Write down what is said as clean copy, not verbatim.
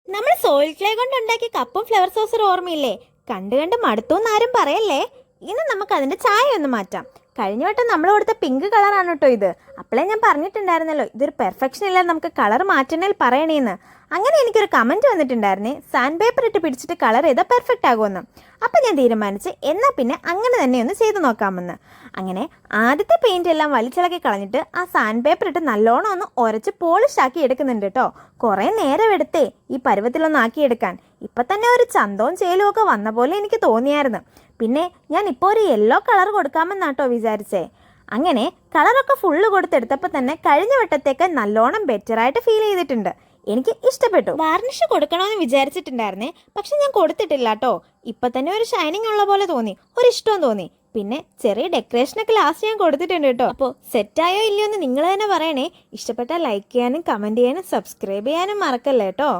നമ്മൾ soil clay കൊണ്ട് ഉണ്ടാക്കിയ കപ്പും ഫ്ലവർ സോസർ ഓർമ്മയില്ലേ? കണ്ട് കണ്ട് മടുത്തോന്ന് ആരും പറയല്ലേ. ഇന്ന് നമുക്ക് അതിന്റെ ചായ ഒന്ന് മാറ്റാം. കഴിഞ്ഞ വട്ടം നമ്മൾ കൊടുത്ത പിങ്ക് കളറാണ് കേട്ടോ ഇത്. അപ്പോഴേ ഞാൻ പറഞ്ഞിട്ടുണ്ടായിരുന്നല്ലോ ഇതൊരു പെർഫെക്ഷൻ ഇല്ല, നമുക്ക് കളർ മാറ്റണേൽ പറയണേന്ന്. അങ്ങനെ എനിക്കൊരു കമന്റ് വന്നിട്ടുണ്ടായിരുന്നേ, സാൻഡ് പേപ്പർ ഇട്ട് പിടിച്ചിട്ട് കളർ ചെയ്താൽ പെർഫെക്റ്റ് ആകുമെന്ന്. അപ്പം ഞാൻ തീരുമാനിച്ച് എന്നാൽ പിന്നെ അങ്ങനെ തന്നെ ഒന്ന് ചെയ്ത് നോക്കാമെന്ന്. അങ്ങനെ ആദ്യത്തെ പെയിന്റ് എല്ലാം വലിച്ചിളക്കി കളഞ്ഞിട്ട് ആ സാൻഡ് പേപ്പർ ഇട്ട് നല്ലോണം ഒന്ന് ഉരച്ച് പോളിഷ് ആക്കി എടുക്കുന്നുണ്ട് കേട്ടോ. കുറേ നേരം എടുത്തേ ഈ പരുവത്തിലൊന്ന് ആക്കിയെടുക്കാൻ. ഇപ്പം തന്നെ ഒരു ചന്തവും ചേലും ഒക്കെ വന്ന പോലെ എനിക്ക് തോന്നിയായിരുന്നു. പിന്നെ ഞാൻ ഇപ്പോൾ ഒരു യെല്ലോ കളർ കൊടുക്കാമെന്നാട്ടോ വിചാരിച്ചേ. അങ്ങനെ കളറൊക്കെ ഫുള്ള് കൊടുത്തെടുത്തപ്പോൾ തന്നെ കഴിഞ്ഞ വട്ടത്തേക്ക് നല്ലോണം ബെറ്ററായിട്ട് ഫീൽ ചെയ്തിട്ടുണ്ട്. എനിക്ക് ഇഷ്ടപ്പെട്ടു. വാർണിഷ് കൊടുക്കണമെന്ന് വിചാരിച്ചിട്ടുണ്ടായിരുന്നേ, പക്ഷെ ഞാൻ കൊടുത്തിട്ടില്ല കേട്ടോ. ഇപ്പൊ തന്നെ ഒരു ഷൈനിങ് ഉള്ള പോലെ തോന്നി, ഒരു ഇഷ്ടവും തോന്നി. പിന്നെ ചെറിയ ഡെക്കറേഷനൊക്കെ ലാസ്റ്റ് ഞാൻ കൊടുത്തിട്ടുണ്ട് കേട്ടോ. അപ്പോൾ സെറ്റായോ ഇല്ലയോ എന്ന് നിങ്ങൾ തന്നെ പറയണേ. ഇഷ്ടപ്പെട്ടാൽ ലൈക്ക് ചെയ്യാനും കമൻറ്റ് ചെയ്യാനും സബ്സ്ക്രൈബ് ചെയ്യാനും മറക്കല്ലേ കേട്ടോ.